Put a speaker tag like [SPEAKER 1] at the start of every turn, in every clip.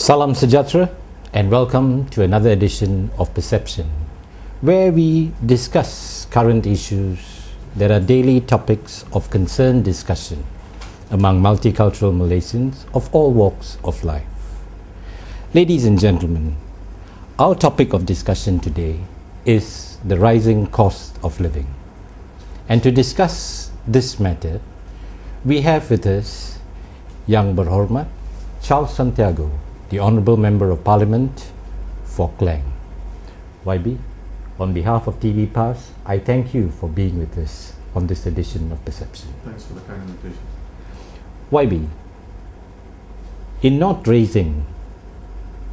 [SPEAKER 1] Salam Sejahtera and welcome to another edition of Perception, where we discuss current issues that are daily topics of concerned discussion among multicultural Malaysians of all walks of life. Ladies and gentlemen, our topic of discussion today is the rising cost of living. And to discuss this matter, we have with us Yang Berhormat Charles Santiago, the Honourable Member of Parliament for Klang. YB, on behalf of TV Pass, I thank you for being with us on this edition of Perception.
[SPEAKER 2] Thanks for the kind invitation.
[SPEAKER 1] YB, in not raising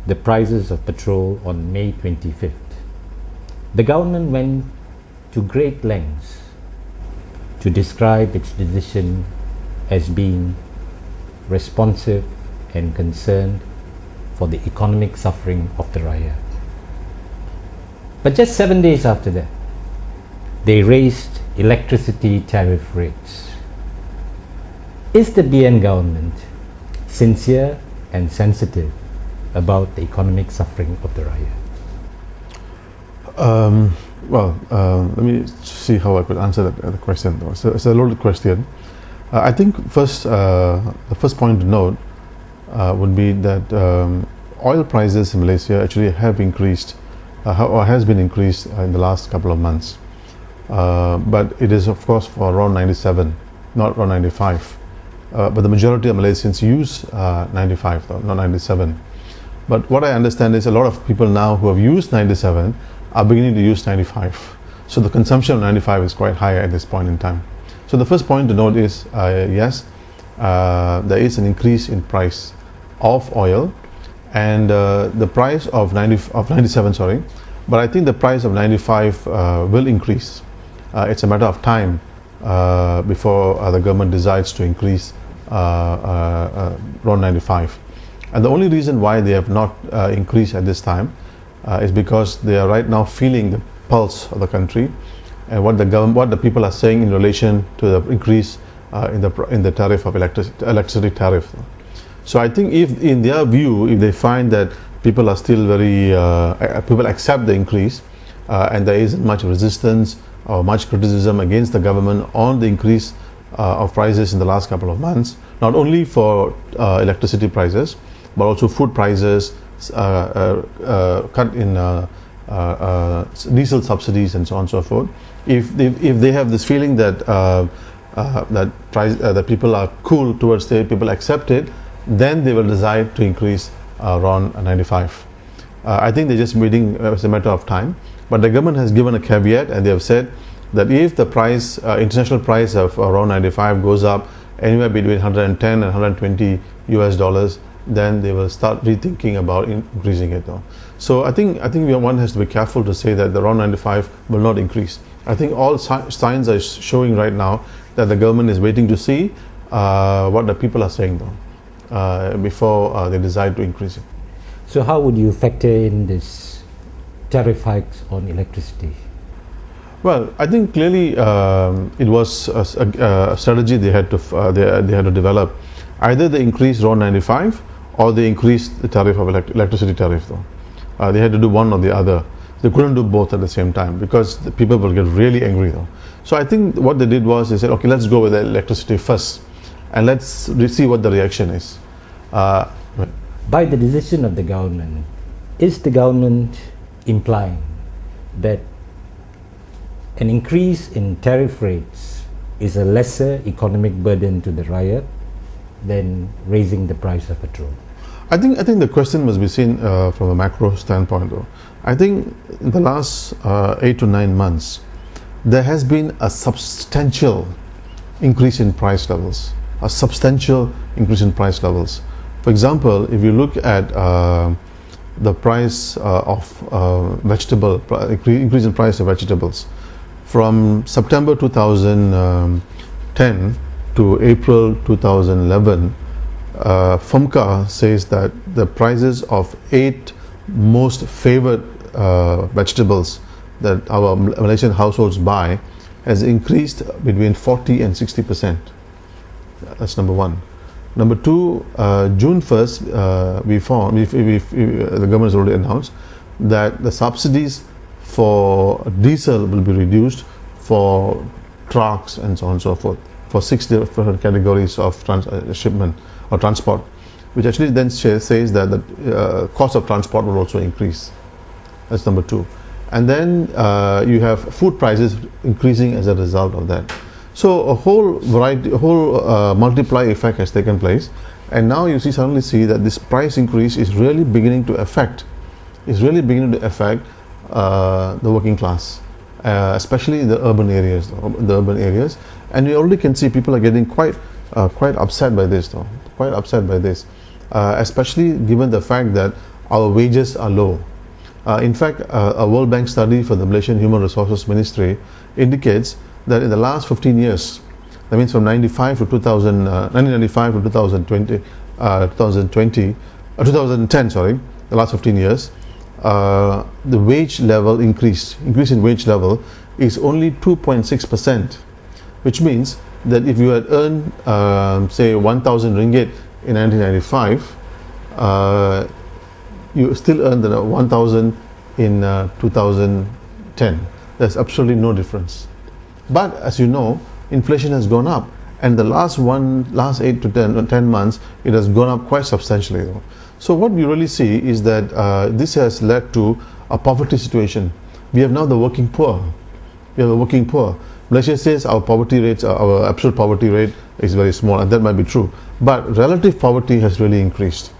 [SPEAKER 1] the prices of petrol on May 25th, the government went to great lengths to describe its decision as being responsive and concerned for the economic suffering of the Rakyat. But just 7 days after that, they raised electricity tariff rates. Is the BN government sincere and sensitive about the economic suffering of the Rakyat?
[SPEAKER 2] Let me see how I could answer the question. It's a loaded question. I think the first point to note would be that oil prices in Malaysia actually have increased or has been increased in the last couple of months, but it is of course for around 97, not around 95, but the majority of Malaysians use 95 though, not 97. But what I understand is a lot of people now who have used 97 are beginning to use 95, so the consumption of 95 is quite high at this point in time. So the first point to note is yes, there is an increase in price of oil, and the price of 97, sorry, but I think the price of 95 will increase. It's a matter of time before the government decides to increase around 95. And the only reason why they have not increased at this time is because they are right now feeling the pulse of the country and what the people are saying in relation to the increase in the tariff of electricity tariff. So I think if in their view, if they find that people are still people accept the increase and there isn't much resistance or much criticism against the government on the increase of prices in the last couple of months, not only for electricity prices but also food prices, cut in diesel subsidies and so on and so forth. If they have this feeling that that people are cool towards it, people accept it, then they will decide to increase around 95. I think they're just waiting. It's a matter of time. But the government has given a caveat, and they have said that if the price, international price of around 95 goes up anywhere between 110 and 120 US dollars, then they will start rethinking about increasing it. So I think one has to be careful to say that the around 95 will not increase. I think all signs are showing right now that the government is waiting to see what the people are saying before they decide to increase it.
[SPEAKER 1] So how would you factor in this tariff hikes on electricity?
[SPEAKER 2] Well, I think clearly it was a strategy they had to develop. Either they increase around 95 or they increase the tariff of electricity tariff though. They had to do one or the other. They couldn't do both at the same time because the people will get really angry though. So I think what they did was they said, okay, let's go with the electricity first and let's see what the reaction is.
[SPEAKER 1] By the decision of the government, is the government implying that an increase in tariff rates is a lesser economic burden to the Rakyat than raising the price of petrol?
[SPEAKER 2] I think the question must be seen from a macro standpoint though. I think in the last 8 to 9 months, there has been a substantial increase in price levels. For example, if you look at the price of increase in price of vegetables, from September 2010 to April 2011, FOMCA says that the prices of 8 most favored vegetables that our Malaysian households buy has increased between 40 and 60%. That's number one. Number two, June 1st, the government has already announced that the subsidies for diesel will be reduced for trucks and so on and so forth, for 6 different categories of shipment or transport, which actually then says that the cost of transport will also increase. That's number two. And then you have food prices increasing as a result of that. So a whole variety, multiply effect has taken place, and now you suddenly see that this price increase is really beginning to affect the working class, especially in the urban areas. And you already can see people are getting quite upset by this, especially given the fact that our wages are low. In fact, a World Bank study for the Malaysian Human Resources Ministry indicates that in the last 15 years, that means from 1995 to 2010, the last 15 years, the wage level increase in wage level is only 2.6%, which means that if you had earned say 1,000 ringgit in 1995, you still earn the 1,000 in 2010. There's absolutely no difference. But as you know, inflation has gone up, and the last 8 to 10 months, it has gone up quite substantially. So what you really see is that this has led to a poverty situation. We have now the working poor. Malaysia says our poverty rates, our absolute poverty rate is very small, and that might be true. But relative poverty has really increased.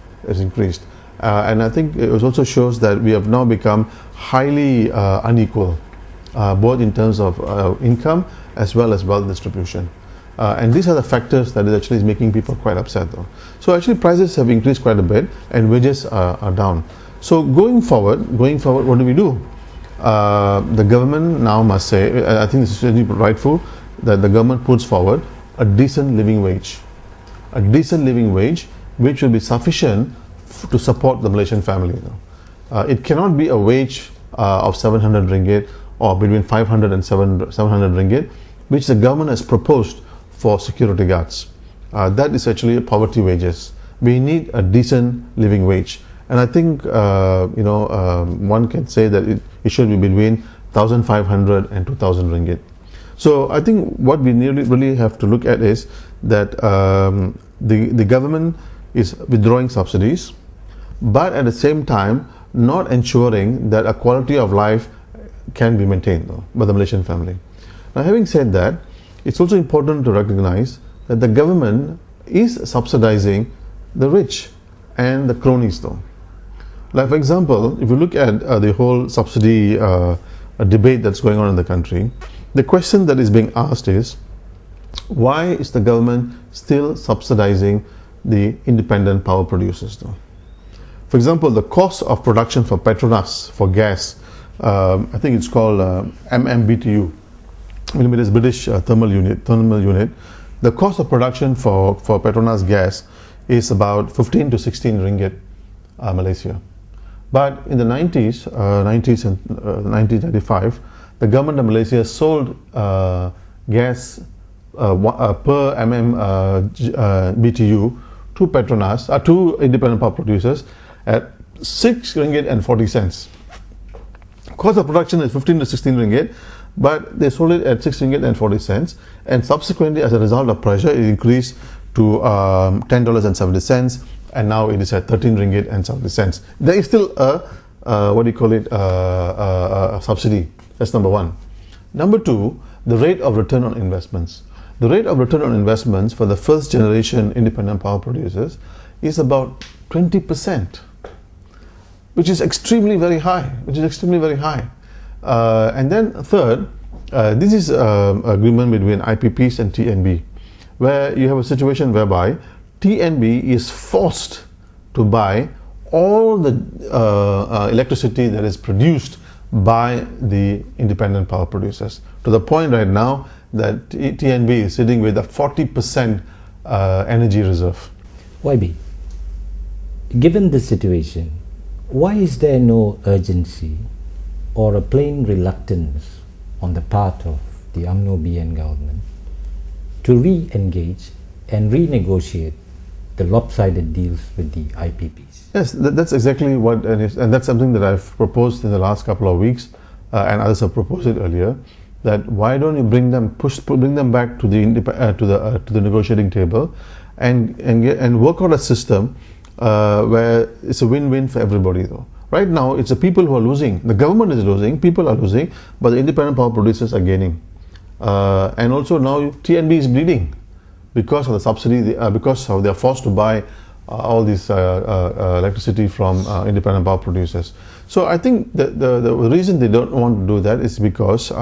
[SPEAKER 2] And I think it also shows that we have now become highly unequal, both in terms of income as well as wealth distribution. And these are the factors that is making people quite upset though. So actually prices have increased quite a bit and wages are down. So going forward, what do we do? The government now must say, I think this is really rightful, that the government puts forward a decent living wage. Which will be sufficient to support the Malaysian family. It cannot be a wage of 700 ringgit or between 500 and 700 ringgit, which the government has proposed for security guards. That is actually poverty wages. We need a decent living wage, and I think one can say that it should be between 1,500 and 2,000 ringgit. So I think what we really have to look at is that the government is withdrawing subsidies, but at the same time not ensuring that a quality of life can be maintained by the Malaysian family. Now, having said that, it's also important to recognize that the government is subsidizing the rich and the cronies though. Like for example, if you look at the whole subsidy debate that's going on in the country, the question that is being asked is, why is the government still subsidizing the independent power producers though? For example, the cost of production for Petronas for gas, I think it's called MMBTU, millimeters British thermal unit. The cost of production for Petronas gas is about 15 to 16 ringgit Malaysia. But in the 90s and 1995, the government of Malaysia sold gas per BTU to Petronas, to independent power producers at 6 ringgit and 40 cents. Cost of production is 15 to 16 ringgit, but they sold it at 6 ringgit and 40 cents, and subsequently as a result of pressure it increased to $10.70, and now it is at 13 ringgit and 70 cents. There is still a subsidy. That's number one. Number two, the rate of return on investments. The rate of return on investments for the first generation independent power producers is about 20%, which is extremely very high. And then third, this is agreement between IPPs and TNB, where you have a situation whereby TNB is forced to buy all the electricity that is produced by the independent power producers, to the point right now that TNB is sitting with a 40% energy reserve.
[SPEAKER 1] YB, given this situation, why is there no urgency or a plain reluctance on the part of the UMNO BN government to re-engage and renegotiate the lopsided deals with the IPPs?
[SPEAKER 2] Yes, that's exactly what, and that's something that I've proposed in the last couple of weeks, and others have proposed it earlier. That why don't you bring them back to the negotiating table, and work out a system where it's a win-win for everybody. Though right now it's the people who are losing, the government is losing, people are losing, but the independent power producers are gaining, and also now TNB is bleeding because of the subsidy, because they are forced to buy all this electricity from independent power producers. So I think the reason they don't want to do that is because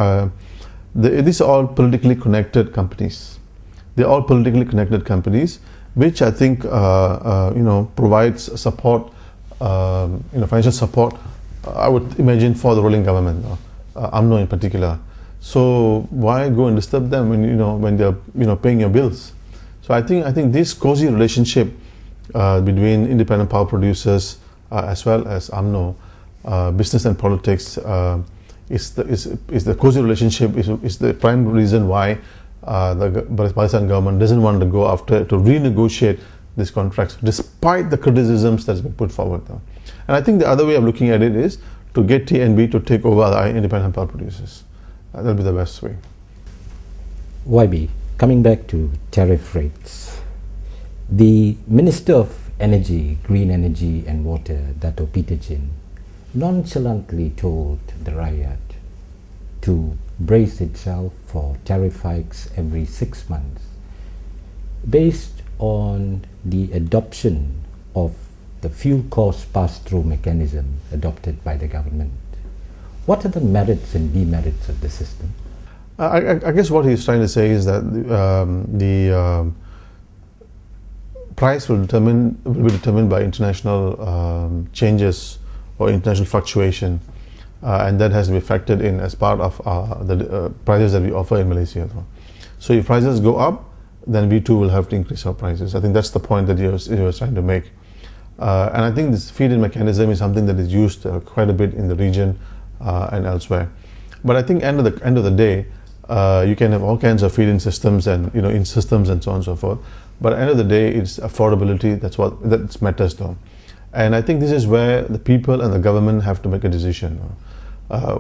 [SPEAKER 2] these are all politically connected companies. They're all politically connected companies, which I think provides support, financial support. I would imagine for the ruling government, UMNO in particular. So why go and disturb them when they're paying your bills? So I think this cozy relationship between independent power producers as well as UMNO, business and politics, is the cozy relationship is the prime reason why the Barisan government doesn't want to go after to renegotiate these contracts, despite the criticisms that's been put forward. And I think the other way of looking at it is to get TNB to take over the independent power producers. That'll be the best way.
[SPEAKER 1] YB, coming back to tariff rates, the Minister of Energy, Green Energy and Water, Dato' Peter Chin, nonchalantly told the Rakyat to brace itself for tariff hikes every 6 months based on the adoption of the fuel cost pass-through mechanism adopted by the government. What are the merits and demerits of the system?
[SPEAKER 2] I guess what he's trying to say is that the price will be determined by international changes or international fluctuation, and that has to be factored in as part of the prices that we offer in Malaysia. So if prices go up, then we too will have to increase our prices. I think that's the point that he was trying to make. And I think this feed-in mechanism is something that is used quite a bit in the region and elsewhere. But I think end of the day, you can have all kinds of feed-in systems and in systems and so on and so forth. But at the end of the day, it's affordability that matters though. And I think this is where the people and the government have to make a decision.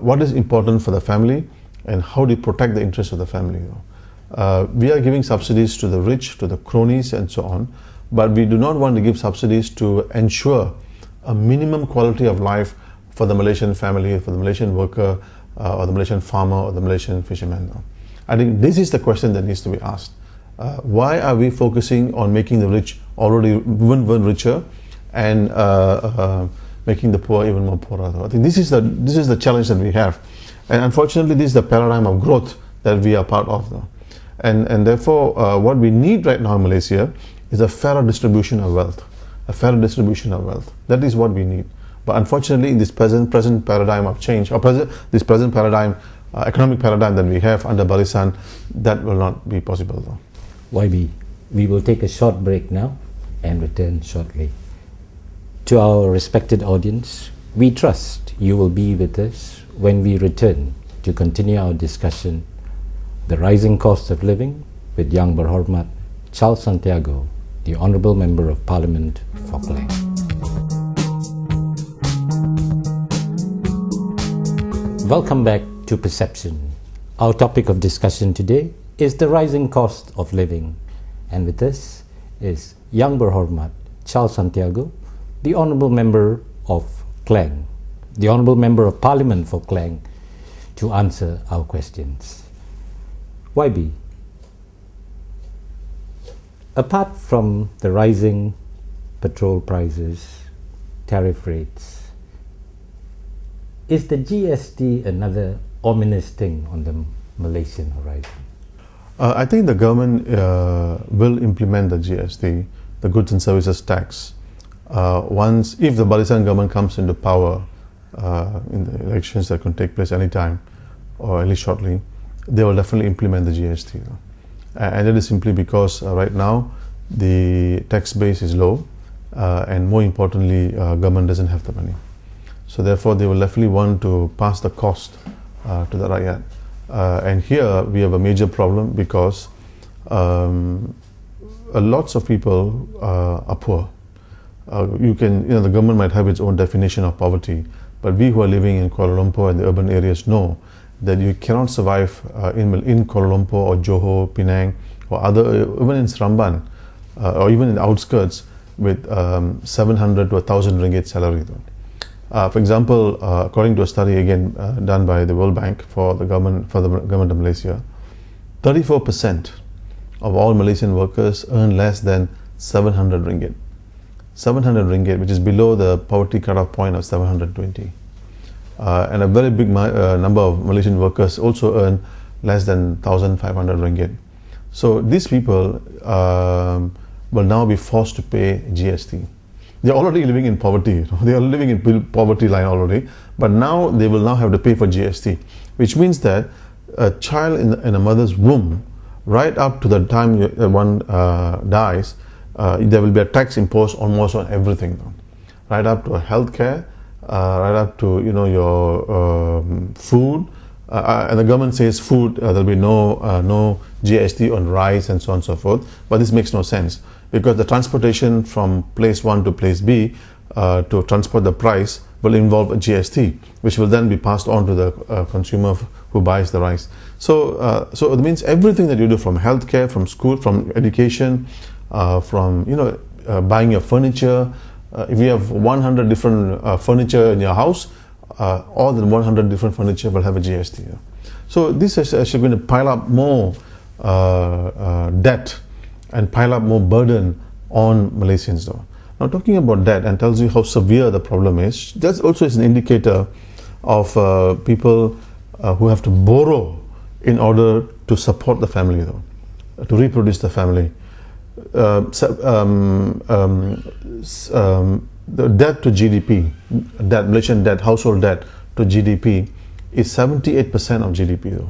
[SPEAKER 2] What is important for the family, and how do you protect the interests of the family? We are giving subsidies to the rich, to the cronies and so on, but we do not want to give subsidies to ensure a minimum quality of life for the Malaysian family, for the Malaysian worker, or the Malaysian farmer, or the Malaysian fisherman. I think this is the question that needs to be asked. Why are we focusing on making the rich already even richer, and making the poor even more poorer? I think this is the challenge that we have, and unfortunately, this is the paradigm of growth that we are part of, and therefore, what we need right now in Malaysia is a fairer distribution of wealth, That is what we need. But unfortunately, in this present paradigm of change, or this present paradigm, economic paradigm that we have under Barisan, that will not be possible though.
[SPEAKER 1] YB, we will take a short break now and return shortly. To our respected audience, we trust you will be with us when we return to continue our discussion, the rising cost of living, with Yang Berhormat Charles Santiago, the Honourable Member of Parliament for Klang. Welcome back to Perception. Our topic of discussion today is the rising cost of living, and with us is Yang Berhormat Charles Santiago, the Honourable Member of Klang, the Honourable Member of Parliament for Klang, to answer our questions. YB, apart from the rising petrol prices, tariff rates, is the GST another ominous thing on the Malaysian horizon?
[SPEAKER 2] I think the government will implement the GST, the Goods and Services Tax, if the Barisan government comes into power in the elections that can take place anytime or at least shortly. They will definitely implement the GST. And that is simply because right now the tax base is low, and more importantly, government doesn't have the money. So therefore, they will definitely want to pass the cost to the Rakyat. And here we have a major problem because lots of people are poor. The government might have its own definition of poverty, but we who are living in Kuala Lumpur and the urban areas know that you cannot survive in Kuala Lumpur or Johor, Penang, or even in Seremban, or even in the outskirts with 700 to 1,000 ringgit salary. For example, according to a study again done by the World Bank for the government of Malaysia, 34% of all Malaysian workers earn less than 700 ringgit. 700 ringgit, which is below the poverty cutoff point of 720. And a very big number of Malaysian workers also earn less than 1,500 ringgit. So these people will now be forced to pay GST. They're already living in poverty. They are living in poverty line already, but now they will now have to pay for GST, which means that a child in a mother's womb, right up to the time one dies, there will be a tax imposed almost on everything, right up to healthcare, right up to your food, and the government says food there'll be no GST on rice and so on and so forth. But this makes no sense, because the transportation from place 1 to place B to transport the price will involve a GST, which will then be passed on to the consumer who buys the rice. So it means everything that you do, from healthcare, from school, from education, from buying your furniture. If you have 100 different furniture in your house, all the 100 different furniture will have a GST. So this is actually going to pile up more debt and pile up more burden on Malaysians. Now, talking about debt and tells you how severe the problem is, that also is an indicator of people who have to borrow in order to support the family, to reproduce the family. The debt to GDP, Malaysian debt, household debt to GDP is 78% of GDP.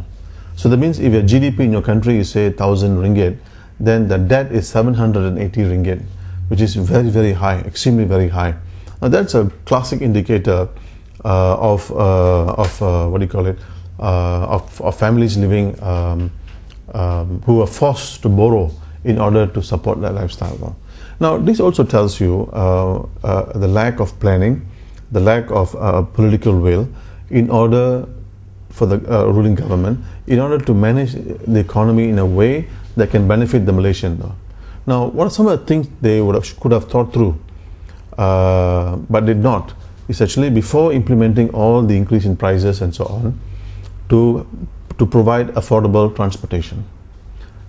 [SPEAKER 2] So that means if your GDP in your country is say 1,000 ringgit, then the debt is 780 ringgit, which is very, very high, extremely very high. Now that's a classic indicator of families living who are forced to borrow in order to support their lifestyle. Now, this also tells you the lack of planning, the lack of political will in order for the ruling government, in order to manage the economy in a way that can benefit the Malaysian. Now, what are some of the things they could have thought through, but did not, is actually before implementing all the increase in prices and so on, to provide affordable transportation.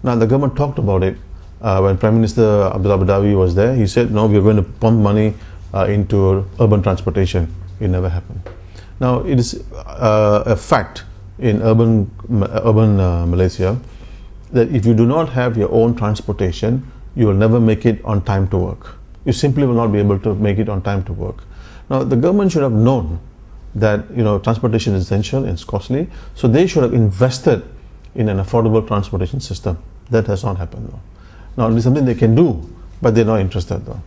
[SPEAKER 2] Now, the government talked about it when Prime Minister Abdullah Badawi was there. He said, no, we are going to pump money into urban transportation. It never happened. Now, it is a fact in urban Malaysia that if you do not have your own transportation, you will never make it on time to work. You simply will not be able to make it on time to work. Now, the government should have known that transportation is essential and it's costly, so they should have invested in an affordable transportation system. That has not happened, though. Now, it is something they can do, but they're not interested, though.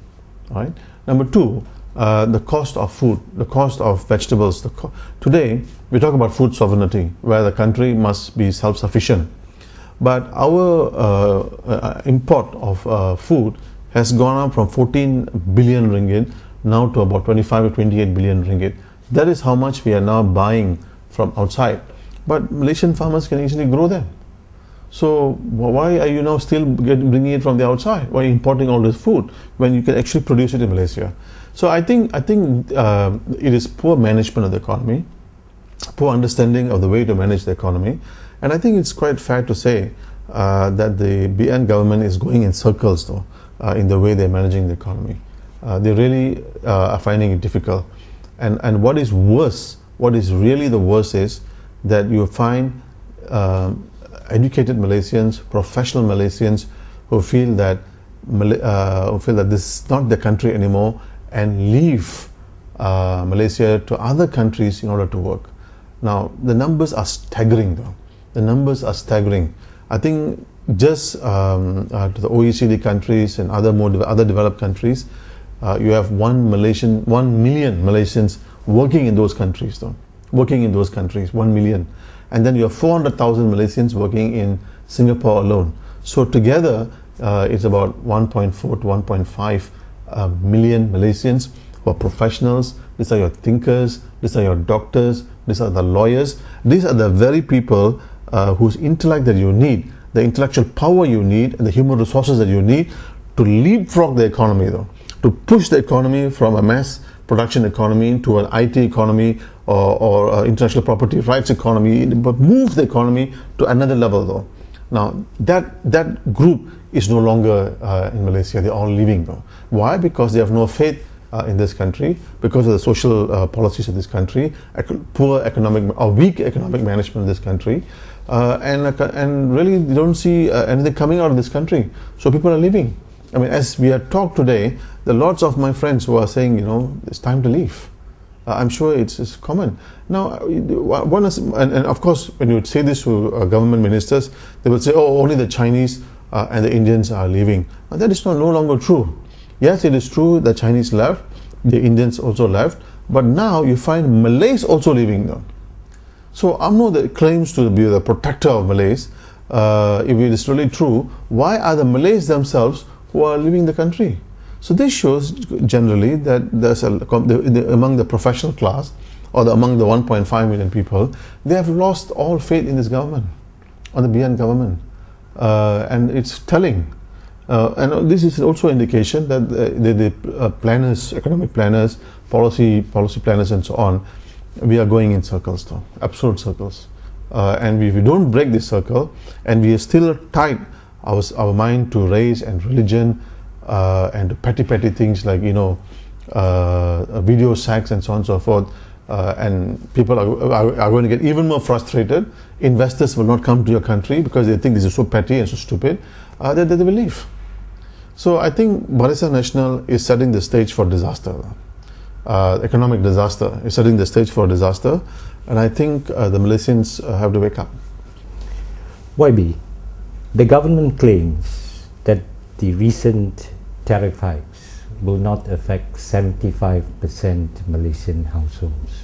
[SPEAKER 2] All right. Number two, the cost of food, the cost of vegetables. Today, we talk about food sovereignty, where the country must be self-sufficient. But our import of food has gone up from 14 billion ringgit now to about 25 to 28 billion ringgit. That is how much we are now buying from outside. But Malaysian farmers can easily grow them. So why are you now still bringing it from the outside? Why are you importing all this food when you can actually produce it in Malaysia? So I think it is poor management of the economy, poor understanding of the way to manage the economy, and I think it's quite fair to say that the BN government is going in circles, though, in the way they're managing the economy. They really are finding it difficult. And what is worse, what is really the worst is that you find educated Malaysians, professional Malaysians who feel that this is not their country anymore and leave Malaysia to other countries in order to work. Now, the numbers are staggering, though. The numbers are staggering. I think just to the OECD countries and other developed countries, you have 1 million Malaysians working in those countries, though. 1 million. And then you have 400,000 Malaysians working in Singapore alone. So together, it's about 1.4 to 1.5 million Malaysians who are professionals. These are your thinkers, these are your doctors, these are the lawyers. These are the very people whose intellect that you need, the intellectual power you need, and the human resources that you need to leapfrog the economy, though, to push the economy from a mass production economy to an IT economy or intellectual property rights economy, but move the economy to another level, though. Now, that group is no longer in Malaysia. They're all leaving, though. Why? Because they have no faith in this country, because of the social policies of this country, poor economic or weak economic management of this country, and really they don't see anything coming out of this country. So people are leaving. I mean, as we are talked today, there are lots of my friends who are saying, it's time to leave. I'm sure it's common. Now, one is, and of course, when you say this to government ministers, they will say, oh, only the Chinese and the Indians are leaving. Now, that is no longer true. Yes, it is true the Chinese left, the Indians also left, but now you find Malays also leaving now. So UMNO that claims to be the protector of Malays, if it is really true, why are the Malays themselves who are leaving the country? So this shows generally that there's among the professional class or among the 1.5 million people, they have lost all faith in this government, on the BN government, and it's telling. And this is also indication that the planners, economic planners, policy planners, and so on, we are going in circles, though, absolute circles. And if we don't break this circle, and we are still tied our mind to race and religion, and to petty things like video sacks and so on and so forth, and people are going to get even more frustrated. Investors will not come to your country because they think this is so petty and so stupid, that they will leave. So I think Barisan Nasional is setting the stage for disaster. Economic disaster is setting the stage for disaster, and I think the Malaysians have to wake up.
[SPEAKER 1] YB, the government claims that the recent tariff hikes will not affect 75% Malaysian households.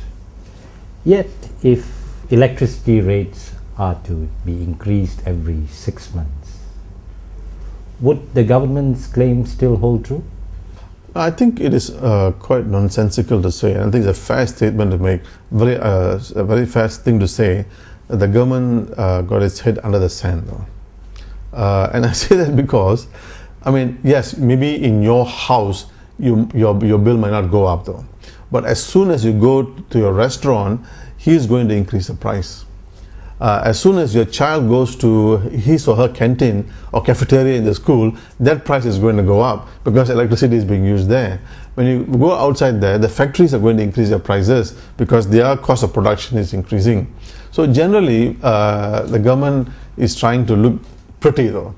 [SPEAKER 1] Yet, if electricity rates are to be increased every 6 months, would the government's claim still hold true?
[SPEAKER 2] I think it is quite nonsensical to say, and I think it's a fair statement to make, a very fair thing to say, that the government got its head under the sand, though. And I say that because, I mean, yes, maybe in your house, your bill might not go up, though. But as soon as you go to your restaurant, he is going to increase the price. As soon as your child goes to his or her canteen or cafeteria in the school, that price is going to go up because electricity is being used there. When you go outside there, the factories are going to increase their prices because their cost of production is increasing. So generally, the government is trying to look pretty, though.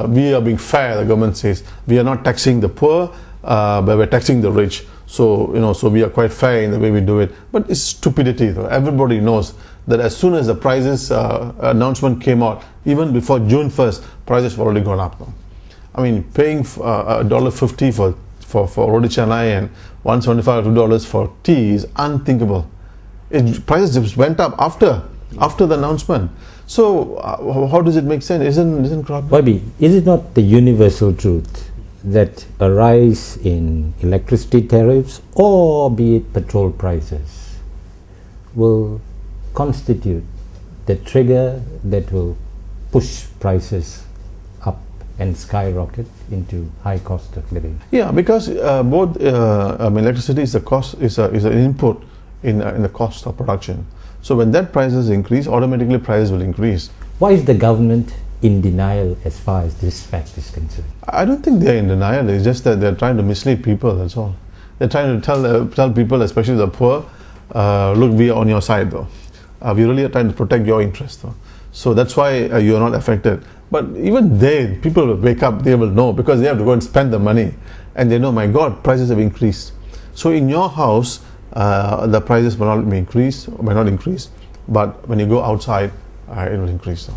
[SPEAKER 2] We are being fair, the government says. We are not taxing the poor, but we're taxing the rich. So, so we are quite fair in the way we do it. But it's stupidity, though. Everybody knows that as soon as the prices announcement came out, even before June 1st, prices have already gone up, though. I mean, paying $1.50 for roti canai and $1.75 to $2 for tea is unthinkable. Prices just went up after the announcement. So how does it make sense? Isn't crop?
[SPEAKER 1] YB, is it not the universal truth that a rise in electricity tariffs, or be it petrol prices, will constitute the trigger that will push prices up and skyrocket into high cost of living?
[SPEAKER 2] Yeah, because both electricity is a cost, is an input in the cost of production. So when that prices increase, automatically prices will increase.
[SPEAKER 1] Why is the government in denial as far as this fact is concerned?
[SPEAKER 2] I don't think they're in denial. It's just that they're trying to mislead people, that's all. They're trying to tell people, especially the poor, look, we are on your side, though. We really are trying to protect your interests, though. So that's why you're not affected. But even people will wake up, they will know, because they have to go and spend the money. And they know, my God, prices have increased. So in your house, the prices may not increase, but when you go outside, it will increase.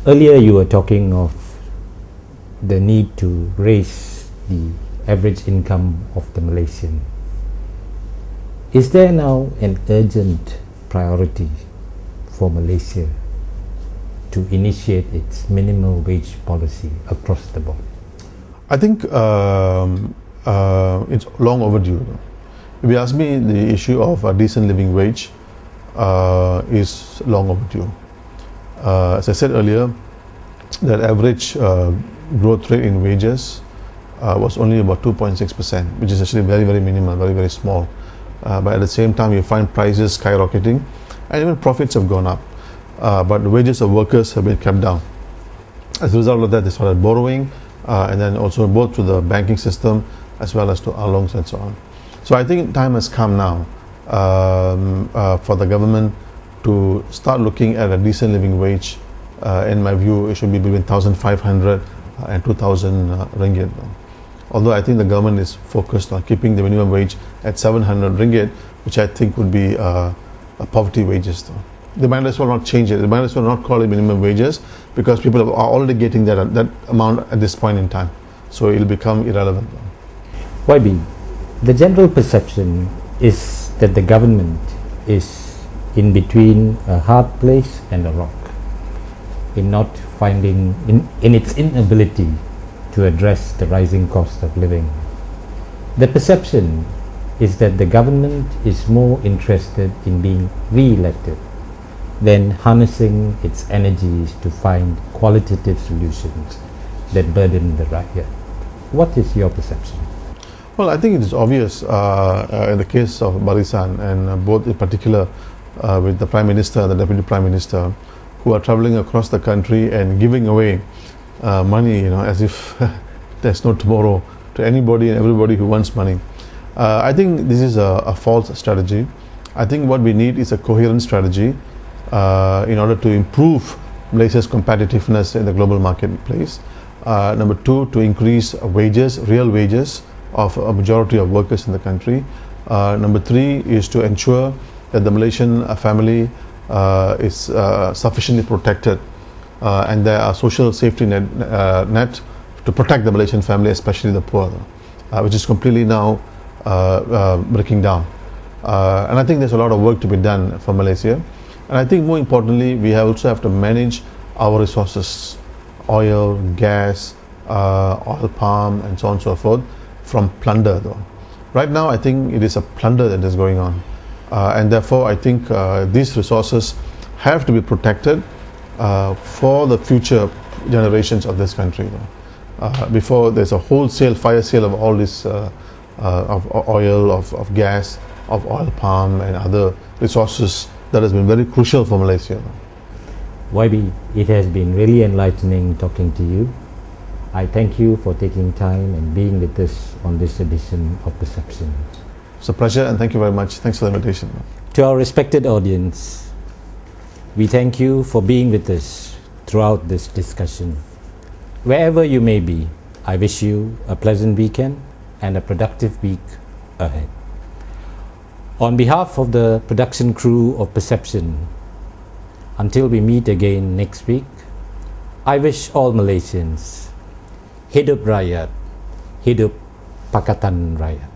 [SPEAKER 1] Earlier you were talking of the need to raise the average income of the Malaysian. Is there now an urgent priority for Malaysia to to initiate its minimum wage policy across the board?
[SPEAKER 2] I think it's long overdue. If you ask me, the issue of a decent living wage is long overdue. As I said earlier, that average growth rate in wages was only about 2.6%, which is actually very, very minimal, very, very small. But at the same time, you find prices skyrocketing and even profits have gone up. But the wages of workers have been kept down. As a result of that, they started borrowing and then also both to the banking system as well as to our loans and so on. So I think time has come now for the government to start looking at a decent living wage. In my view, it should be between 1,500 and 2,000 ringgit. Although I think the government is focused on keeping the minimum wage at 700 ringgit, which I think would be a poverty wages. Though. They might as well not change it. They might as well not call it minimum wages because people are already getting that amount at this point in time. So it will become irrelevant.
[SPEAKER 1] YB, the general perception is that the government is in between a hard place and a rock in not finding, in its inability to address the rising cost of living. The perception is that the government is more interested in being re-elected than harnessing its energies to find qualitative solutions that burden the rakyat. What is your perception?
[SPEAKER 2] Well, I think it is obvious in the case of Barisan and both in particular with the Prime Minister and the Deputy Prime Minister who are travelling across the country and giving away money, as if there's no tomorrow to anybody and everybody who wants money. I think this is a false strategy. I think what we need is a coherent strategy in order to improve Malaysia's competitiveness in the global marketplace. Number two, to increase wages, real wages of a majority of workers in the country. Number three is to ensure that the Malaysian family is sufficiently protected and there are social safety net to protect the Malaysian family, especially the poor, which is completely now breaking down. And I think there's a lot of work to be done for Malaysia. And I think more importantly, we also have to manage our resources, oil, gas, oil palm, and so on and so forth, from plunder though. Right now, I think it is a plunder that is going on. And therefore, I think these resources have to be protected for the future generations of this country. Before there's a wholesale fire sale of all this of oil, of gas, of oil palm and other resources that has been very crucial for Malaysia.
[SPEAKER 1] YB, it has been really enlightening talking to you. I thank you for taking time and being with us on this edition of Perception.
[SPEAKER 2] It's a pleasure and thank you very much. Thanks for the invitation.
[SPEAKER 1] To our respected audience, we thank you for being with us throughout this discussion. Wherever you may be, I wish you a pleasant weekend and a productive week ahead. On behalf of the production crew of Perception, until we meet again next week, I wish all Malaysians, Hidup Rakyat, Hidup Pakatan Rakyat.